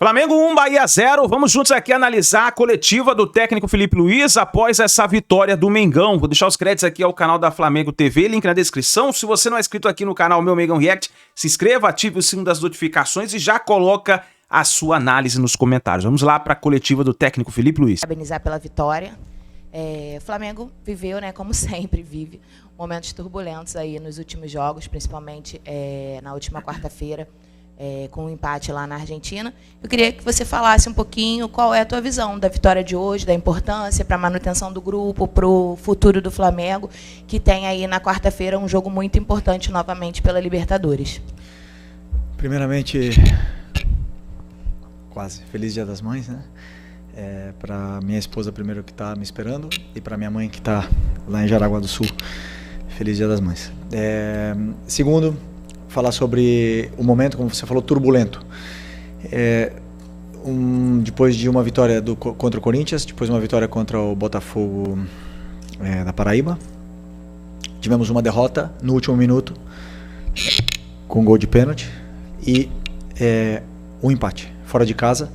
Flamengo 1, Bahia 0. Vamos juntos aqui analisar a coletiva do técnico Felipe Luiz após essa vitória do Mengão. Vou deixar os créditos aqui ao canal da Flamengo TV, link na descrição. Se você não é inscrito aqui no canal Meu Mengão React, se inscreva, ative o sininho das notificações e já coloca a sua análise nos comentários. Vamos lá para a coletiva do técnico Felipe Luiz. Parabenizar pela vitória. O Flamengo viveu, né, como sempre vive, momentos turbulentos aí nos últimos jogos, principalmente na última quarta-feira, com um empate lá na Argentina. Eu queria que você falasse um pouquinho qual é a tua visão da vitória de hoje, da importância para a manutenção do grupo, para o futuro do Flamengo, que tem aí na quarta-feira um jogo muito importante novamente pela Libertadores. Primeiramente, quase feliz Dia das Mães, né? Para minha esposa primeiro, que está me esperando, e para minha mãe, que está lá em Jaraguá do Sul. Feliz Dia das Mães. Segundo, falar sobre o momento, como você falou, turbulento. Depois de uma vitória contra o Corinthians, depois uma vitória contra o Botafogo da Paraíba, tivemos uma derrota no último minuto com um gol de pênalti e um empate fora de casa,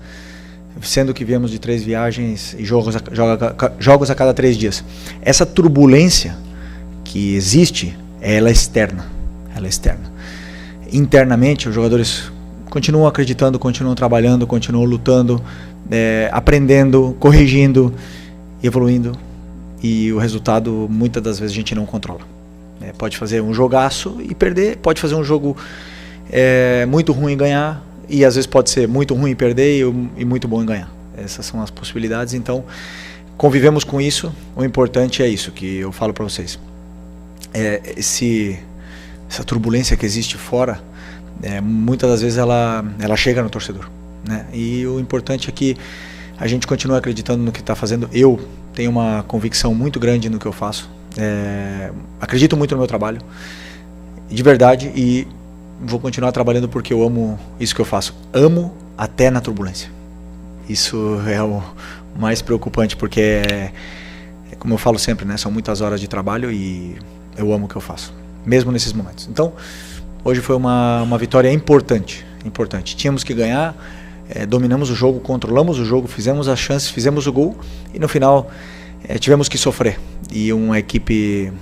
sendo que viemos de 3 viagens e jogos a cada 3 dias. Essa turbulência que existe, ela é externa. Internamente, os jogadores continuam acreditando, continuam trabalhando, continuam lutando, aprendendo, corrigindo, evoluindo, e o resultado muitas das vezes a gente não controla. Pode fazer um jogaço e perder, pode fazer um jogo muito ruim e ganhar, e às vezes pode ser muito ruim e perder e muito bom em ganhar. Essas são as possibilidades, então convivemos com isso. O importante é isso que eu falo para vocês. Essa turbulência que existe fora, muitas das vezes ela chega no torcedor, né? E o importante é que a gente continue acreditando no que está fazendo. Eu tenho uma convicção muito grande no que eu faço, acredito muito no meu trabalho, de verdade, e vou continuar trabalhando porque eu amo isso que eu faço. Amo até na turbulência. Isso é o mais preocupante, porque como eu falo sempre, né? São muitas horas de trabalho e eu amo o que eu faço, mesmo nesses momentos. Então, hoje foi uma vitória importante. Tínhamos que ganhar, dominamos o jogo, controlamos o jogo, fizemos as chances, fizemos o gol, e no final tivemos que sofrer. E uma equipe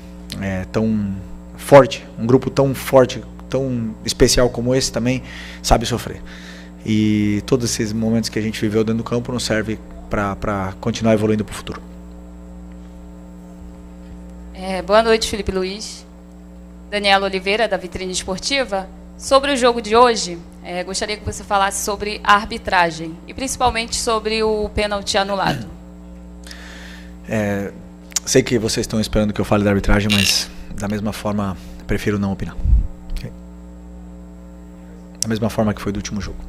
tão forte, um grupo tão forte, tão especial como esse também sabe sofrer. E todos esses momentos que a gente viveu dentro do campo nos serve para continuar evoluindo para o futuro. Boa noite, Felipe Luiz. Daniela Oliveira, da Vitrine Esportiva. Sobre o jogo de hoje, gostaria que você falasse sobre a arbitragem e principalmente sobre o pênalti anulado. Sei que vocês estão esperando que eu fale da arbitragem, mas da mesma forma prefiro não opinar. Okay? Da mesma forma que foi do último jogo.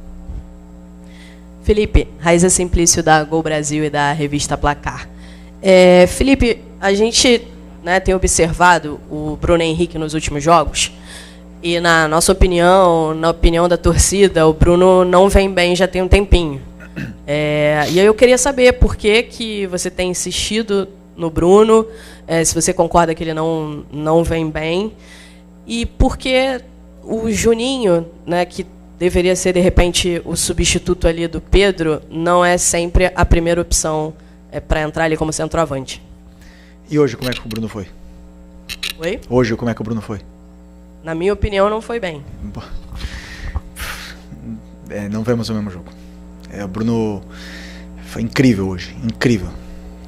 Felipe, Raíza Simplício, da Gol Brasil e da revista Placar. Felipe, a gente tem observado o Bruno Henrique nos últimos jogos, e na nossa opinião, na opinião da torcida, o Bruno não vem bem já tem um tempinho. E aí eu queria saber por que você tem insistido no Bruno, se você concorda que ele não vem bem, e por que o Juninho, que deveria ser, de repente, o substituto ali do Pedro, não é sempre a primeira opção para entrar ali como centroavante. E hoje, como é que o Bruno foi? Oi? Hoje, como é que o Bruno foi? Na minha opinião, não foi bem. Não vemos o mesmo jogo. O Bruno foi incrível hoje, incrível.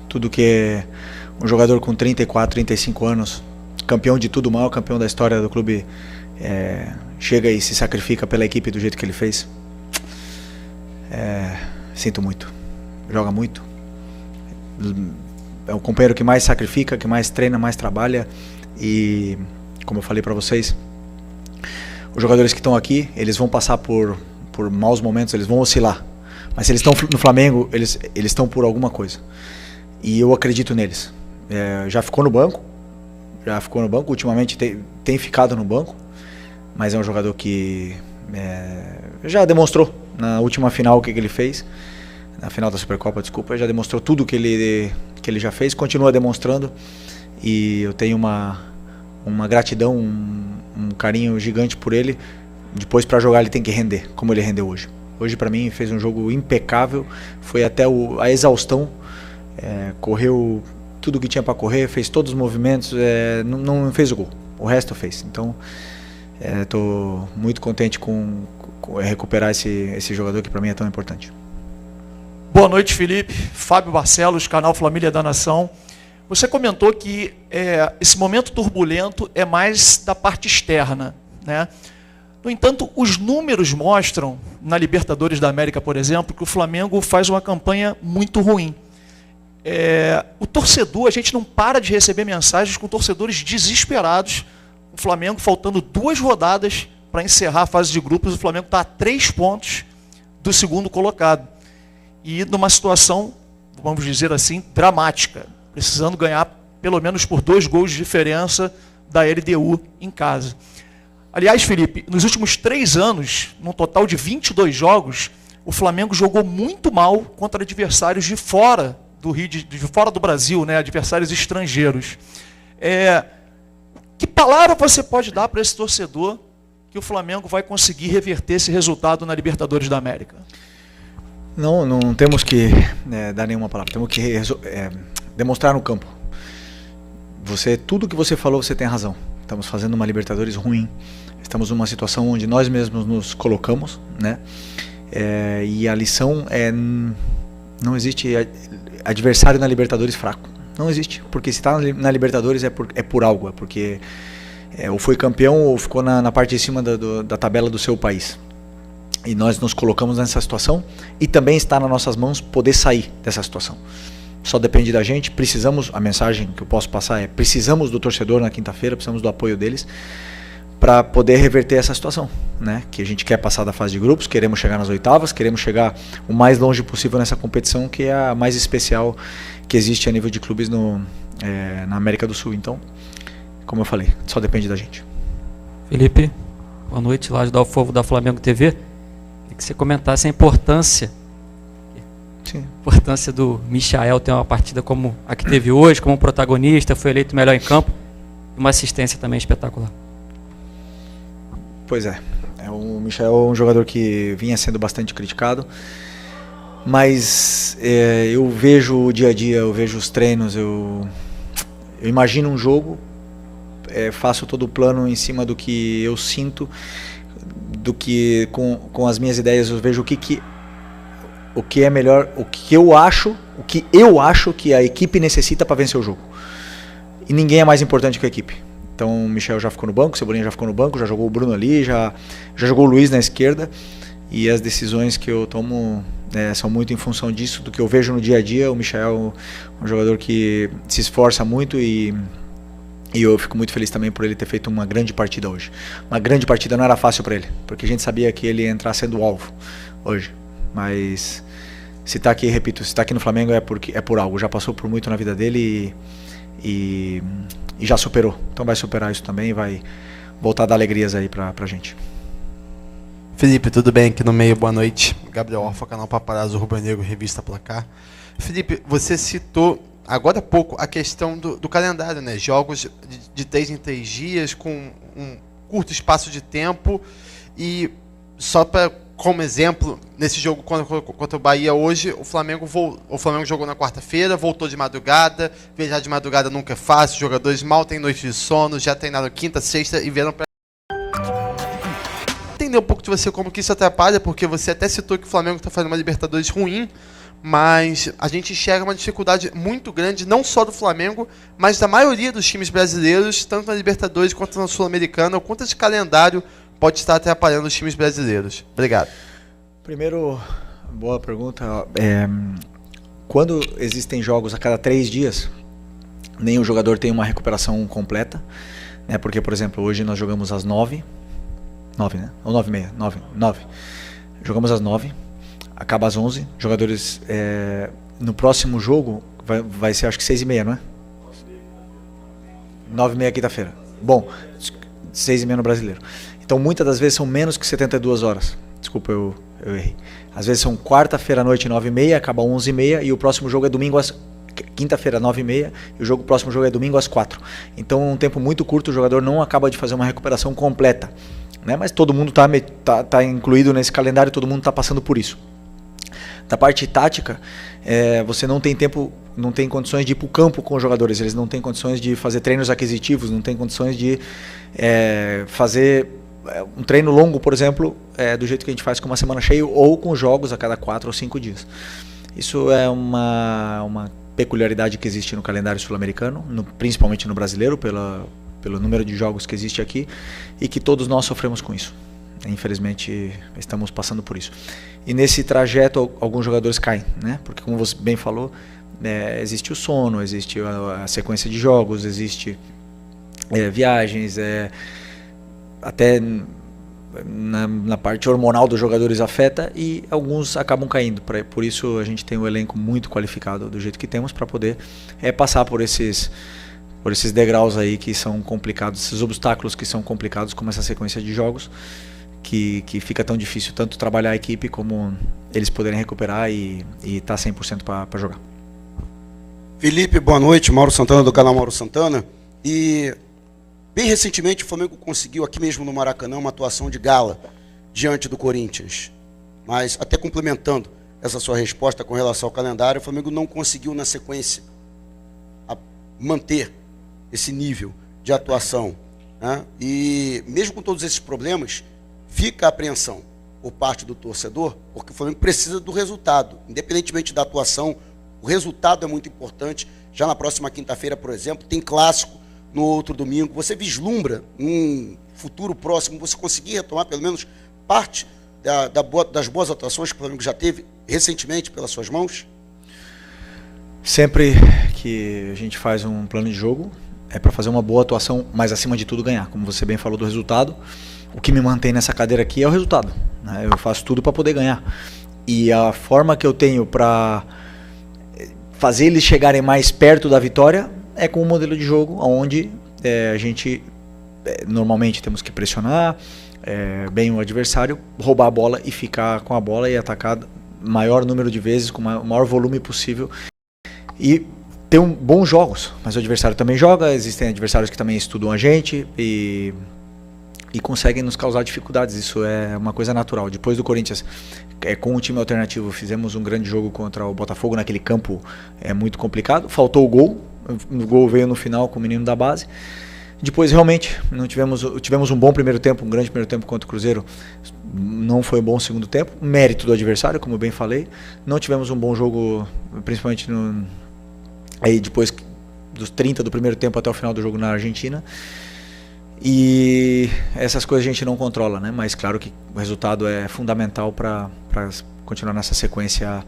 Tudo que é um jogador com 34, 35 anos, campeão de tudo, o maior campeão da história do clube, chega e se sacrifica pela equipe do jeito que ele fez. Sinto muito. Joga muito. É o companheiro que mais sacrifica, que mais treina, mais trabalha. E, como eu falei para vocês, os jogadores que estão aqui, eles vão passar por maus momentos, eles vão oscilar. Mas se eles estão no Flamengo, eles estão por alguma coisa. E eu acredito neles. Já ficou no banco. Ultimamente tem ficado no banco. Mas é um jogador que já demonstrou na última final o que ele fez. Na final da Supercopa, desculpa, já demonstrou tudo que ele já fez, continua demonstrando, e eu tenho uma gratidão, um carinho gigante por ele. Depois, para jogar, ele tem que render, como ele rendeu hoje. Hoje, para mim, fez um jogo impecável, foi até a exaustão, correu tudo que tinha para correr, fez todos os movimentos, não fez o gol, o resto fez. Então, estou muito contente com recuperar esse jogador que para mim é tão importante. Boa noite, Felipe. Fábio Barcelos, canal Família da Nação. Você comentou que esse momento turbulento é mais da parte externa, né? No entanto, os números mostram, na Libertadores da América, por exemplo, que o Flamengo faz uma campanha muito ruim. O torcedor, a gente não para de receber mensagens com torcedores desesperados. O Flamengo, faltando 2 rodadas para encerrar a fase de grupos, o Flamengo está a 3 pontos do segundo colocado. E numa situação, vamos dizer assim, dramática, precisando ganhar pelo menos por 2 gols de diferença da LDU em casa. Aliás, Felipe, nos últimos 3 anos, num total de 22 jogos, o Flamengo jogou muito mal contra adversários de fora do Rio, de fora do Brasil, né? Adversários estrangeiros. Que palavra você pode dar para esse torcedor que o Flamengo vai conseguir reverter esse resultado na Libertadores da América? Não temos que dar nenhuma palavra, temos que demonstrar no campo. Tudo que você falou, você tem razão. Estamos fazendo uma Libertadores ruim. Estamos numa situação onde nós mesmos nos colocamos, né? E a lição não existe adversário na Libertadores fraco. Não existe. Porque se está na Libertadores é por algo. É porque ou foi campeão ou ficou na parte de cima da tabela do seu país. E nós nos colocamos nessa situação e também está nas nossas mãos poder sair dessa situação. Só depende da gente, a mensagem que eu posso passar precisamos do torcedor na quinta-feira, precisamos do apoio deles para poder reverter essa situação, né? Que a gente quer passar da fase de grupos, queremos chegar nas oitavas, queremos chegar o mais longe possível nessa competição que é a mais especial que existe a nível de clubes na América do Sul. Então, como eu falei, só depende da gente. Felipe, boa noite, lá do Alfovo da Flamengo TV. Queria que você comentasse a importância do Michael ter uma partida como a que teve hoje, como protagonista, foi eleito melhor em campo, e uma assistência também espetacular. Pois o Michael é um jogador que vinha sendo bastante criticado, mas eu vejo o dia a dia, eu vejo os treinos, eu imagino um jogo, faço todo o plano em cima do que eu sinto, do que com as minhas ideias eu vejo o que é melhor, o que eu acho que a equipe necessita para vencer o jogo. E ninguém é mais importante que a equipe. Então o Michel já ficou no banco, o Cebolinha já ficou no banco, já jogou o Bruno ali, já jogou o Luiz na esquerda. E as decisões que eu tomo são muito em função disso, do que eu vejo no dia a dia. O Michel é um jogador que se esforça muito e eu fico muito feliz também por ele ter feito uma grande partida hoje. Uma grande partida não era fácil para ele, porque a gente sabia que ele ia entrar sendo o alvo hoje. Mas se está aqui, repito, se está aqui no Flamengo é por algo. Já passou por muito na vida dele e já superou. Então vai superar isso também e vai voltar a dar alegrias aí pra gente. Felipe, tudo bem? Aqui no meio, boa noite. Gabriel Orfa, canal Paparazzo Rubro Negro, Revista Placar. Felipe, você citou agora há pouco a questão do calendário, né? Jogos de 3 em 3 dias, com um curto espaço de tempo. E só como exemplo, nesse jogo contra o Bahia hoje, o Flamengo jogou na quarta-feira, voltou de madrugada. Viajar de madrugada nunca é fácil, os jogadores mal têm noite de sono, já treinaram quinta, sexta e vieram para entender um pouco de você como que isso atrapalha, porque você até citou que o Flamengo está fazendo uma Libertadores ruim, mas a gente enxerga uma dificuldade muito grande, não só do Flamengo, mas da maioria dos times brasileiros, tanto na Libertadores quanto na Sul-Americana. O quanto esse calendário pode estar atrapalhando os times brasileiros? Obrigado. Primeiro, boa pergunta. Quando existem jogos a cada 3 dias, nenhum jogador tem uma recuperação completa, né? Porque, por exemplo, hoje nós jogamos às 9, né? Ou 9h30, 9. Jogamos às 9, acaba às 11. Jogadores, no próximo jogo, vai ser acho que 6h30, não é? 9h30 quinta-feira. Bom, 6h30 no Brasileiro. Então, muitas das vezes são menos que 72 horas. Desculpa, eu errei. Às vezes são quarta-feira à noite, 9h30, acaba 11h30 e o próximo jogo é domingo quinta-feira, 9h30 e o próximo jogo é domingo às 4. Então, é um tempo muito curto, o jogador não acaba de fazer uma recuperação completa. né? Mas todo mundo tá incluído nesse calendário, todo mundo está passando por isso. Da parte tática, você não tem tempo, não tem condições de ir para o campo com os jogadores, eles não têm condições de fazer treinos aquisitivos, não tem condições de fazer um treino longo, por exemplo, do jeito que a gente faz com uma semana cheia ou com jogos a cada 4 ou 5 dias. Isso é uma peculiaridade que existe no calendário sul-americano, principalmente no brasileiro, pelo número de jogos que existe aqui, e que todos nós sofremos com isso. Infelizmente, estamos passando por isso. E nesse trajeto, alguns jogadores caem, né? Porque, como você bem falou, existe o sono, existe a sequência de jogos, existe viagens, até na parte hormonal dos jogadores afeta, e alguns acabam caindo. Por isso, a gente tem um elenco muito qualificado do jeito que temos para poder passar por esses degraus aí que são complicados, esses obstáculos que são complicados, como essa sequência de jogos, que fica tão difícil tanto trabalhar a equipe como eles poderem recuperar e estar 100% para jogar. Felipe, boa noite. Mauro Santana, do canal Mauro Santana. E bem recentemente o Flamengo conseguiu aqui mesmo no Maracanã uma atuação de gala diante do Corinthians. Mas até complementando essa sua resposta com relação ao calendário, o Flamengo não conseguiu na sequência manter esse nível de atuação, né? E mesmo com todos esses problemas, fica a apreensão por parte do torcedor, porque o Flamengo precisa do resultado, independentemente da atuação. O resultado é muito importante. Já na próxima quinta-feira, por exemplo, tem clássico, no outro domingo. Você vislumbra um futuro próximo, você conseguir retomar pelo menos parte das boas atuações que o Flamengo já teve recentemente pelas suas mãos? Sempre que a gente faz um plano de jogo, é para fazer uma boa atuação, mas acima de tudo ganhar. Como você bem falou do resultado, o que me mantém nessa cadeira aqui é o resultado, né? Eu faço tudo para poder ganhar. E a forma que eu tenho para fazer eles chegarem mais perto da vitória é com um modelo de jogo onde a gente normalmente temos que pressionar bem o adversário, roubar a bola e ficar com a bola e atacar o maior número de vezes, com o maior volume possível. E ter bons jogos, mas o adversário também joga, existem adversários que também estudam a gente e conseguem nos causar dificuldades. Isso é uma coisa natural. Depois do Corinthians, com um time alternativo, fizemos um grande jogo contra o Botafogo naquele campo muito complicado. Faltou o gol veio no final com o menino da base. Depois realmente tivemos um bom primeiro tempo, um grande primeiro tempo contra o Cruzeiro. Não foi um bom segundo tempo, mérito do adversário, como eu bem falei. Não tivemos um bom jogo, principalmente aí depois dos 30 do primeiro tempo até o final do jogo na Argentina. E essas coisas a gente não controla, né? Mas claro que o resultado é fundamental para continuar nessa sequência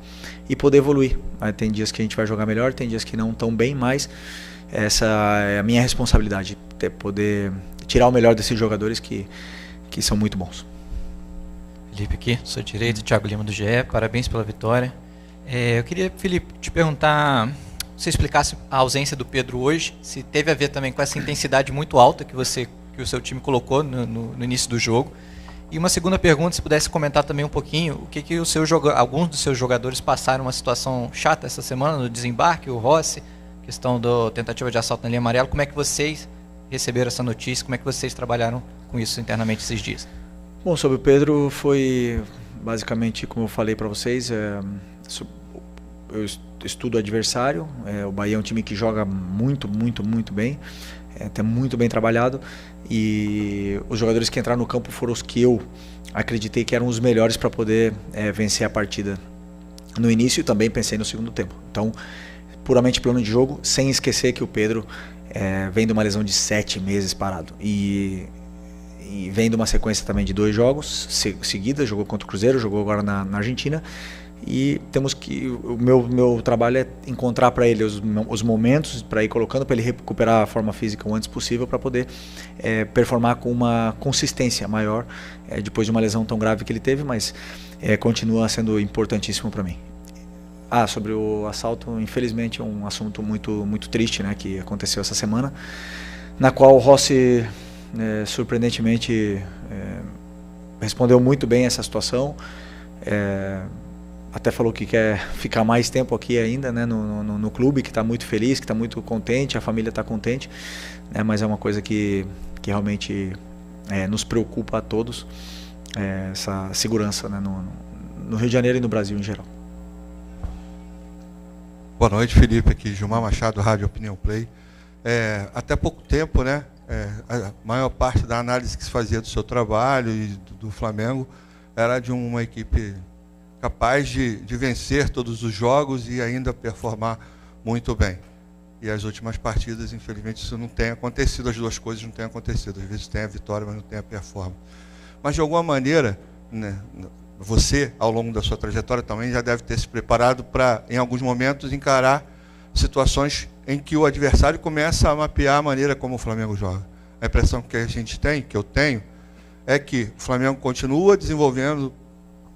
e poder evoluir. Aí tem dias que a gente vai jogar melhor, tem dias que não tão bem, mas essa é a minha responsabilidade, poder tirar o melhor desses jogadores que são muito bons. Felipe aqui, sou direito, Thiago Lima do GE, parabéns pela vitória. Eu queria, Felipe, te perguntar, se você explicasse a ausência do Pedro hoje, se teve a ver também com essa intensidade muito alta que o seu time colocou no início do jogo. E uma segunda pergunta, se pudesse comentar também um pouquinho, o que alguns dos seus jogadores passaram uma situação chata essa semana no desembarque, o Rossi, questão da tentativa de assalto na linha amarela. Como é que vocês receberam essa notícia? Como é que vocês trabalharam com isso internamente esses dias? Bom, sobre o Pedro, foi basicamente como eu falei para vocês, eu estudo o adversário, o Bahia é um time que joga muito, muito, muito bem, está muito bem trabalhado, e os jogadores que entraram no campo foram os que eu acreditei que eram os melhores para poder vencer a partida no início, e também pensei no segundo tempo. Então, puramente plano de jogo, sem esquecer que o Pedro vem de uma lesão de 7 meses parado e vem de uma sequência também de 2 jogos seguidas, jogou contra o Cruzeiro, jogou agora na Argentina, e temos que o meu trabalho é encontrar para ele os momentos para ir colocando, para ele recuperar a forma física o antes possível, para poder performar com uma consistência maior depois de uma lesão tão grave que ele teve, mas continua sendo importantíssimo para mim. Sobre o assalto, infelizmente é um assunto muito, muito triste, né, que aconteceu essa semana, na qual o Rossi surpreendentemente respondeu muito bem essa situação, até falou que quer ficar mais tempo aqui ainda, né, no clube, que está muito feliz, que está muito contente, a família está contente, né, mas é uma coisa que realmente nos preocupa a todos essa segurança, né, no Rio de Janeiro e no Brasil em geral. Boa noite, Felipe, aqui Gilmar Machado, Rádio Opinião Play. Até pouco tempo, né, a maior parte da análise que se fazia do seu trabalho e do Flamengo era de uma equipe capaz de vencer todos os jogos e ainda performar muito bem. E as últimas partidas, infelizmente, isso não tem acontecido, as duas coisas não têm acontecido. Às vezes tem a vitória, mas não tem a performance. Mas, de alguma maneira, né, você, ao longo da sua trajetória, também já deve ter se preparado para, em alguns momentos, encarar situações em que o adversário começa a mapear a maneira como o Flamengo joga. A impressão que a gente tem, que eu tenho, é que o Flamengo continua desenvolvendo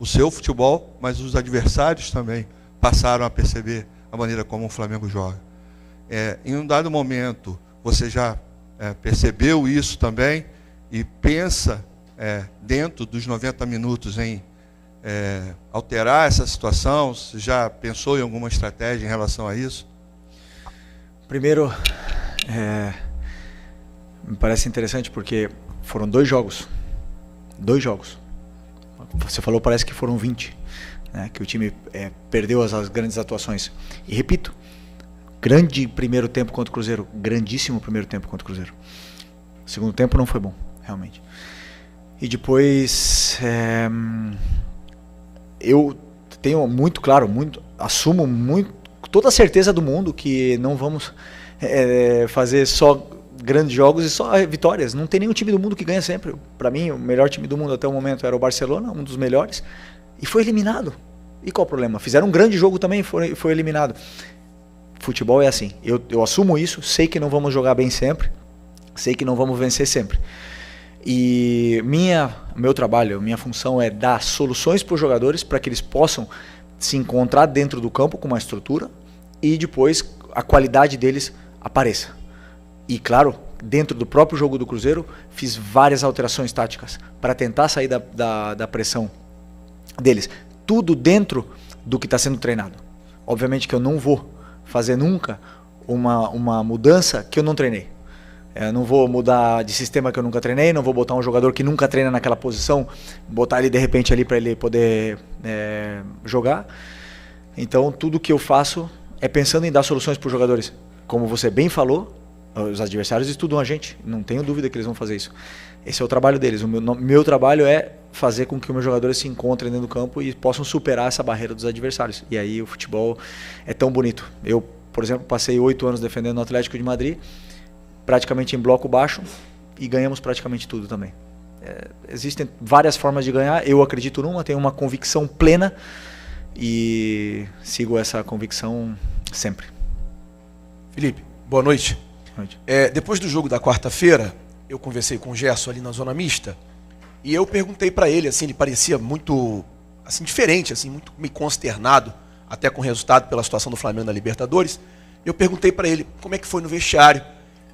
o seu futebol, mas os adversários também passaram a perceber a maneira como o Flamengo joga. Em um dado momento, você já percebeu isso também e pensa, dentro dos 90 minutos, em alterar essa situação? Você já pensou em alguma estratégia em relação a isso? Primeiro, me parece interessante porque foram 2 jogos. 2 jogos. Você falou, parece que foram 20, né, que o time perdeu as grandes atuações. E repito, grande primeiro tempo contra o Cruzeiro, grandíssimo primeiro tempo contra o Cruzeiro. O segundo tempo não foi bom, realmente. E depois, eu tenho muito claro, assumo toda a certeza do mundo que não vamos fazer só grandes jogos e só vitórias. Não tem nenhum time do mundo que ganha sempre. Para mim, o melhor time do mundo até o momento era o Barcelona, um dos melhores, e foi eliminado. E qual o problema? Fizeram um grande jogo também e foi eliminado. Futebol é assim. Eu assumo isso, sei que não vamos jogar bem sempre, sei que não vamos vencer sempre. E meu trabalho, minha função é dar soluções para os jogadores para que eles possam se encontrar dentro do campo com uma estrutura e depois a qualidade deles apareça. E claro, dentro do próprio jogo do Cruzeiro, fiz várias alterações táticas para tentar sair da pressão deles. Tudo dentro do que está sendo treinado. Obviamente que eu não vou fazer nunca uma mudança que eu não treinei. Eu não vou mudar de sistema que eu nunca treinei, não vou botar um jogador que nunca treina naquela posição, botar ele de repente ali para ele poder jogar. Então tudo que eu faço é pensando em dar soluções para os jogadores. Como você bem falou, os adversários estudam a gente, não tenho dúvida que eles vão fazer isso. Esse é o trabalho deles. O meu trabalho é fazer com que os meus jogadores se encontrem dentro do campo e possam superar essa barreira dos adversários. E aí o futebol é tão bonito. Eu, por exemplo, passei 8 anos defendendo o Atlético de Madrid, praticamente em bloco baixo, e ganhamos praticamente tudo também. Existem várias formas de ganhar, eu acredito numa, tenho uma convicção plena e sigo essa convicção sempre. Felipe, boa noite. Depois do jogo da quarta-feira, eu conversei com o Gerson ali na zona mista e eu perguntei para ele, assim, ele parecia muito assim, diferente, assim, muito meio consternado, até com o resultado pela situação do Flamengo na Libertadores. Eu perguntei para ele como é que foi no vestiário.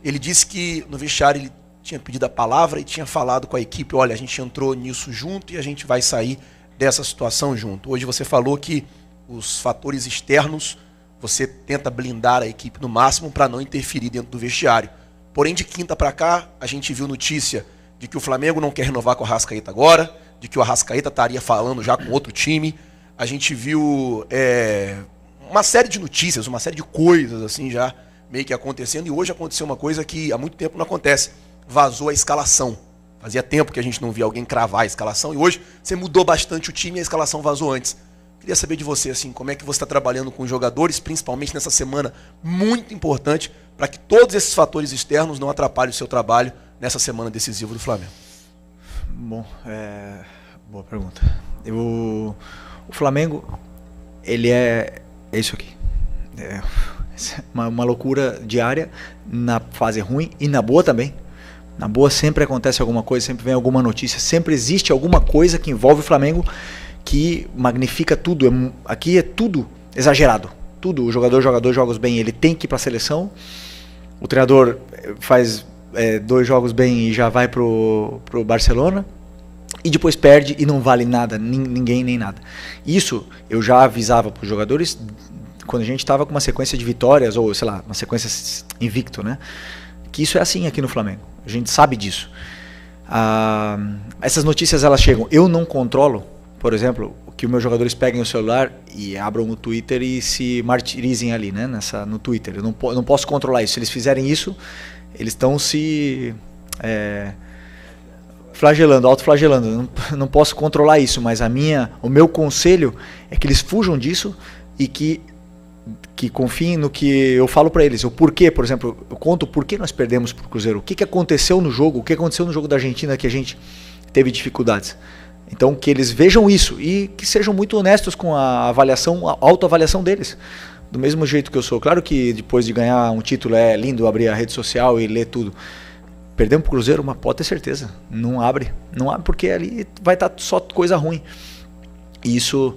Ele disse que no vestiário ele tinha pedido a palavra e tinha falado com a equipe, olha, a gente entrou nisso junto e a gente vai sair dessa situação junto. Hoje você falou que os fatores externos você tenta blindar a equipe no máximo para não interferir dentro do vestiário. Porém, de quinta para cá, a gente viu notícia de que o Flamengo não quer renovar com o Arrascaeta agora, de que o Arrascaeta estaria falando já com outro time. A gente viu uma série de notícias, uma série de coisas assim já meio que acontecendo. E hoje aconteceu uma coisa que há muito tempo não acontece. Vazou a escalação. Fazia tempo que a gente não via alguém cravar a escalação. E hoje você mudou bastante o time e a escalação vazou antes. Queria saber de você, assim, como é que você está trabalhando com os jogadores, principalmente nessa semana muito importante, para que todos esses fatores externos não atrapalhem o seu trabalho nessa semana decisiva do Flamengo. Bom, boa pergunta. O Flamengo, ele é isso aqui. Uma loucura diária, na fase ruim e na boa também. Na boa sempre acontece alguma coisa, sempre vem alguma notícia, sempre existe alguma coisa que envolve o Flamengo que magnifica tudo. Aqui é tudo exagerado. Tudo. O jogador joga bem, ele tem que ir para a seleção. O treinador faz 2 jogos bem e já vai pro Barcelona. E depois perde e não vale nada, ninguém nem nada. Isso eu já avisava para os jogadores quando a gente estava com uma sequência de vitórias, ou sei lá, uma sequência invicto, né? Que isso é assim aqui no Flamengo. A gente sabe disso. essas notícias elas chegam. Eu não controlo, por exemplo, que os meus jogadores peguem o celular e abram o Twitter e se martirizem ali, né, no Twitter. Eu não posso controlar isso. Se eles fizerem isso, eles estão se flagelando, autoflagelando. Eu não posso controlar isso, mas o meu conselho é que eles fujam disso e que confiem no que eu falo para eles. O porquê, por exemplo, eu conto o porquê nós perdemos pro Cruzeiro. O que aconteceu no jogo, o que aconteceu no jogo da Argentina que a gente teve dificuldades. Então, que eles vejam isso e que sejam muito honestos com a autoavaliação deles. Do mesmo jeito que eu sou. Claro que depois de ganhar um título é lindo abrir a rede social e ler tudo. Perdemos pro Cruzeiro, mas pode ter certeza. Não abre porque ali vai estar só coisa ruim. E isso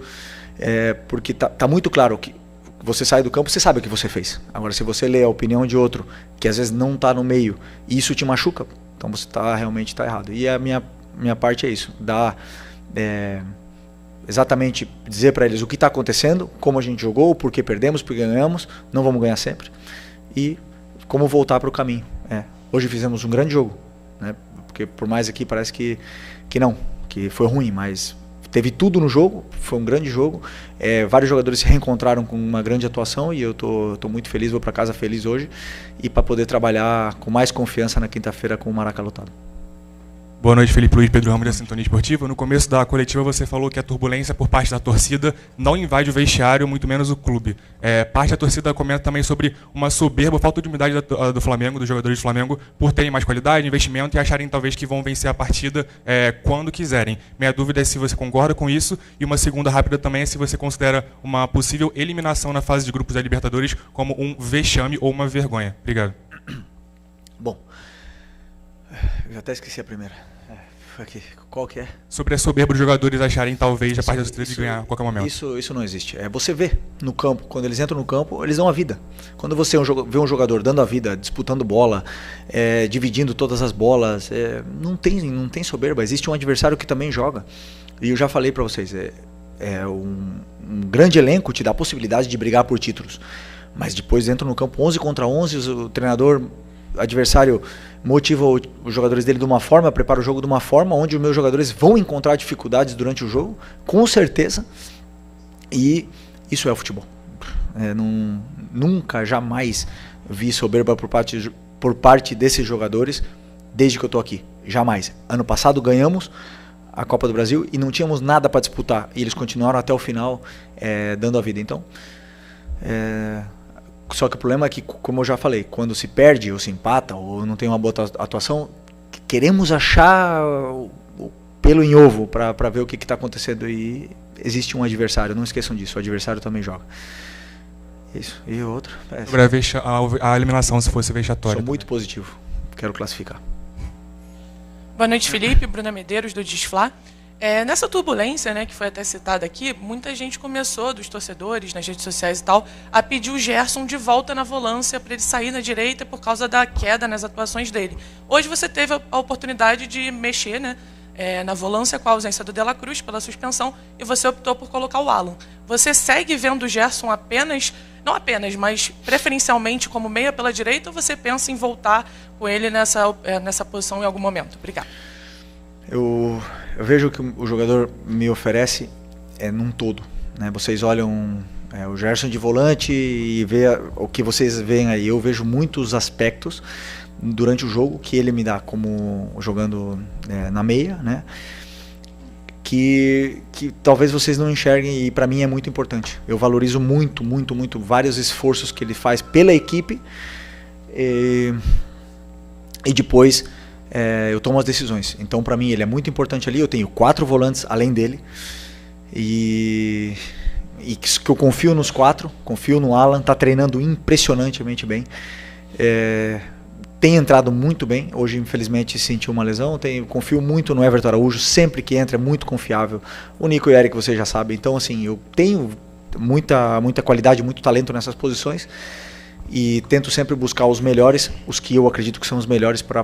é porque tá muito claro que você sai do campo, você sabe o que você fez. Agora, se você lê a opinião de outro, que às vezes não está no meio, e isso te machuca, então você realmente está errado. E a minha parte é isso. Exatamente dizer para eles o que está acontecendo, como a gente jogou, por que perdemos, por que ganhamos, não vamos ganhar sempre, e como voltar para o caminho. Hoje fizemos um grande jogo, né? Porque por mais aqui parece que foi ruim, mas teve tudo no jogo, foi um grande jogo. Vários jogadores se reencontraram com uma grande atuação e eu tô muito feliz, vou para casa feliz hoje e para poder trabalhar com mais confiança na quinta-feira com o Maraca lotado. Boa noite, Felipe Luiz, Pedro Ramos da Sintonia Esportiva. No começo da coletiva você falou que a turbulência por parte da torcida não invade o vestiário, muito menos o clube. Parte da torcida comenta também sobre uma soberba, falta de humildade do Flamengo, dos jogadores do Flamengo, por terem mais qualidade, investimento e acharem talvez que vão vencer a partida quando quiserem. Minha dúvida é se você concorda com isso, e uma segunda rápida também é se você considera uma possível eliminação na fase de grupos da Libertadores como um vexame ou uma vergonha. Obrigado. Bom, eu até esqueci a primeira. Aqui. Qual que é? Sobre a soberba dos jogadores acharem talvez a parte da torcida de ganhar a qualquer momento. Isso não existe. Você vê no campo, quando eles entram no campo, eles dão a vida. Quando você vê um jogador dando a vida, disputando bola, dividindo todas as bolas, não tem soberba. Existe um adversário que também joga. E eu já falei para vocês, um grande elenco te dá a possibilidade de brigar por títulos. Mas depois entram no campo 11 contra 11, o treinador adversário motiva os jogadores dele de uma forma, prepara o jogo de uma forma onde os meus jogadores vão encontrar dificuldades durante o jogo, com certeza, e isso é o futebol. Nunca, jamais vi soberba por parte desses jogadores desde que eu estou aqui, jamais. Ano passado ganhamos a Copa do Brasil e não tínhamos nada para disputar, e eles continuaram até o final dando a vida. Então, só que o problema é que, como eu já falei, quando se perde ou se empata ou não tem uma boa atuação, queremos achar o pelo em ovo para ver o que está acontecendo, e existe um adversário, não esqueçam disso, o adversário também joga. Isso. E o outro? Sobre a eliminação, se fosse vexatória. Sou muito positivo, quero classificar. Boa noite, Felipe. Bruna Medeiros, do Desflá. Nessa turbulência, né, que foi até citada aqui, muita gente começou, dos torcedores, nas redes sociais e tal, a pedir o Gerson de volta na volância para ele sair na direita por causa da queda nas atuações dele. Hoje você teve a oportunidade de mexer, né, na volância com a ausência do De La Cruz pela suspensão, e você optou por colocar o Alan. Você segue vendo o Gerson não apenas, mas preferencialmente como meia pela direita, ou você pensa em voltar com ele nessa posição em algum momento? Obrigado. Eu vejo que o jogador me oferece num todo, né? Vocês olham o Gerson de volante e vê o que vocês veem aí. Eu vejo muitos aspectos durante o jogo que ele me dá, como jogando na meia, né? Que talvez vocês não enxerguem, e para mim é muito importante. Eu valorizo muito, muito, muito vários esforços que ele faz pela equipe, e depois eu tomo as decisões. Então, para mim, ele é muito importante ali. Eu tenho 4 volantes além dele, e que eu confio nos 4, confio no Alan, está treinando impressionantemente bem, tem entrado muito bem. Hoje, infelizmente, sentiu uma lesão. Confio muito no Everton Araújo, sempre que entra é muito confiável. O Nico e o Eric, você já sabe. Então, assim, eu tenho muita qualidade, muito talento nessas posições, e tento sempre buscar os melhores, os que eu acredito que são os melhores para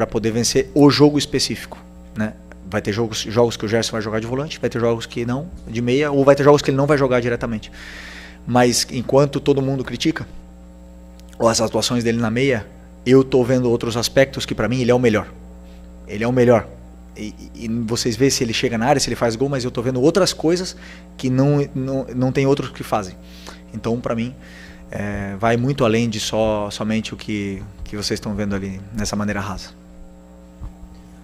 poder vencer o jogo específico, né? Vai ter jogos que o Gerson vai jogar de volante, vai ter jogos que não, de meia, ou vai ter jogos que ele não vai jogar diretamente. Mas enquanto todo mundo critica as atuações dele na meia, eu estou vendo outros aspectos que para mim ele é o melhor. Ele é o melhor. E vocês veem se ele chega na área, se ele faz gol, mas eu tô vendo outras coisas que não tem outros que fazem. Então, para mim, vai muito além de somente o que vocês estão vendo ali nessa maneira rasa.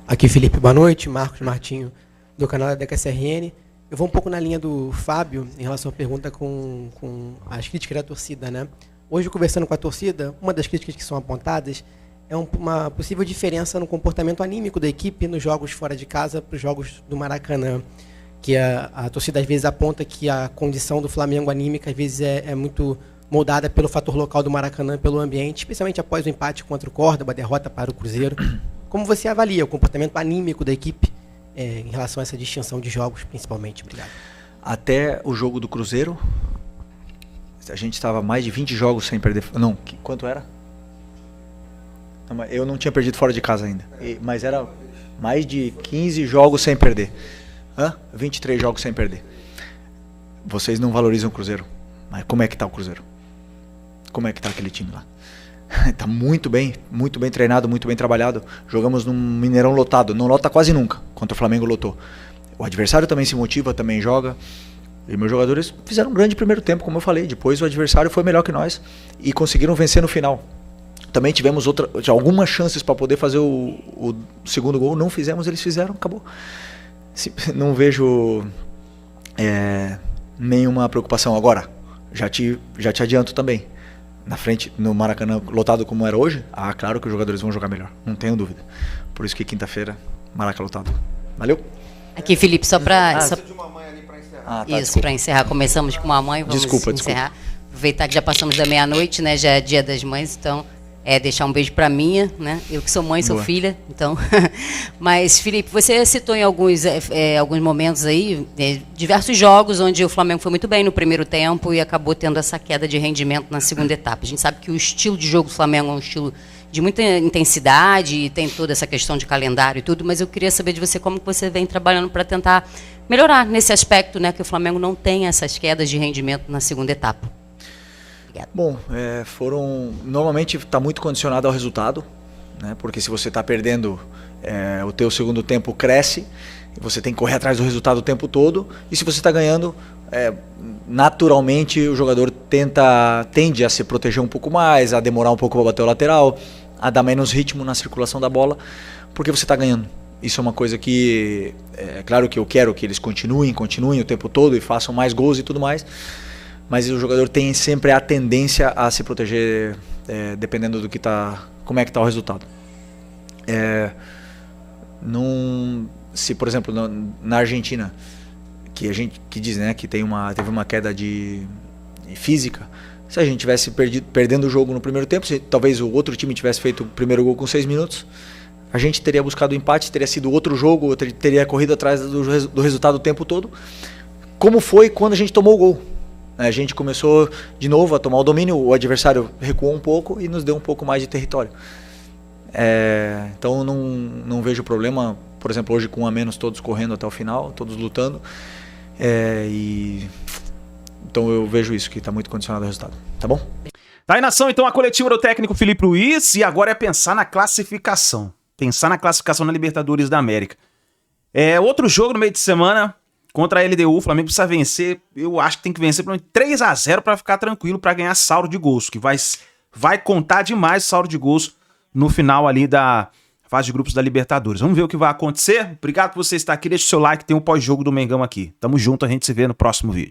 Aqui, Felipe, boa noite. Marcos Martinho, do canal da DKSRN. Eu vou um pouco na linha do Fábio em relação à pergunta com as críticas da torcida, né? Hoje, conversando com a torcida, uma das críticas que são apontadas é uma possível diferença no comportamento anímico da equipe nos jogos fora de casa para os jogos do Maracanã. Que a torcida às vezes aponta que a condição do Flamengo anímica às vezes é muito moldada pelo fator local do Maracanã, pelo ambiente, especialmente após o empate contra o Córdoba, a derrota para o Cruzeiro. Como você avalia o comportamento anímico da equipe em relação a essa distinção de jogos, principalmente? Obrigado. Até o jogo do Cruzeiro, a gente estava mais de 20 jogos sem perder. Não, quanto era? Não, eu não tinha perdido fora de casa ainda. Mas era mais de 15 jogos sem perder. 23 jogos sem perder. Vocês não valorizam o Cruzeiro. Mas como é que tá o Cruzeiro? Como é que tá aquele time lá? Tá muito bem treinado, muito bem trabalhado. Jogamos num Mineirão lotado. Não lota quase nunca. Contra o Flamengo lotou. O adversário também se motiva, também joga. E meus jogadores fizeram um grande primeiro tempo, como eu falei. Depois o adversário foi melhor que nós e conseguiram vencer no final. Também tivemos algumas chances para poder fazer o segundo gol. Não fizemos, eles fizeram, acabou. Não vejo nenhuma preocupação. Agora, já te adianto também. Na frente, no Maracanã lotado como era hoje, claro que os jogadores vão jogar melhor. Não tenho dúvida. Por isso que quinta-feira, Maracanã lotado. Valeu? Aqui, Felipe, só para... Tá, isso, para encerrar. Começamos com uma mãe, vamos encerrar. Aproveitar que já passamos da meia-noite, né? Já é dia das mães, então... deixar um beijo para minha, né? Eu que sou mãe, sou filha, então... Mas, Felipe, você citou em alguns momentos aí, diversos jogos onde o Flamengo foi muito bem no primeiro tempo e acabou tendo essa queda de rendimento na segunda etapa. A gente sabe que o estilo de jogo do Flamengo é um estilo de muita intensidade e tem toda essa questão de calendário e tudo, mas eu queria saber de você como que você vem trabalhando para tentar melhorar nesse aspecto, né? Que o Flamengo não tem essas quedas de rendimento na segunda etapa. Bom, normalmente está muito condicionado ao resultado, né? Porque se você está perdendo, o teu segundo tempo cresce, e você tem que correr atrás do resultado o tempo todo, e se você está ganhando, naturalmente o jogador tende a se proteger um pouco mais, a demorar um pouco para bater o lateral, a dar menos ritmo na circulação da bola, porque você está ganhando. Isso é uma coisa que, claro que eu quero que eles continuem o tempo todo e façam mais gols e tudo mais, mas o jogador tem sempre a tendência a se proteger dependendo do que como é que está o resultado. Se, por exemplo, na Argentina, que diz, né, que teve uma queda de física, se a gente tivesse perdendo o jogo no primeiro tempo, se talvez o outro time tivesse feito o primeiro gol com 6 minutos, a gente teria buscado o empate, teria sido outro jogo, teria corrido atrás do resultado o tempo todo, como foi quando a gente tomou o gol. A gente começou de novo a tomar o domínio, o adversário recuou um pouco e nos deu um pouco mais de território. Então não vejo problema, por exemplo, hoje com um a menos, todos correndo até o final, todos lutando. Então eu vejo isso, que está muito condicionado ao resultado. Tá bom? Tá aí, nação, então, a coletiva do técnico Filipe Luiz, e agora é pensar na classificação. Pensar na classificação na Libertadores da América. Outro jogo no meio de semana... Contra a LDU, o Flamengo precisa vencer, eu acho que tem que vencer pelo menos 3-0 para ficar tranquilo, para ganhar saldo de gols, que vai contar demais o saldo de gols no final ali da fase de grupos da Libertadores. Vamos ver o que vai acontecer. Obrigado por você estar aqui, deixa o seu like, tem um pós-jogo do Mengão aqui. Tamo junto, a gente se vê no próximo vídeo.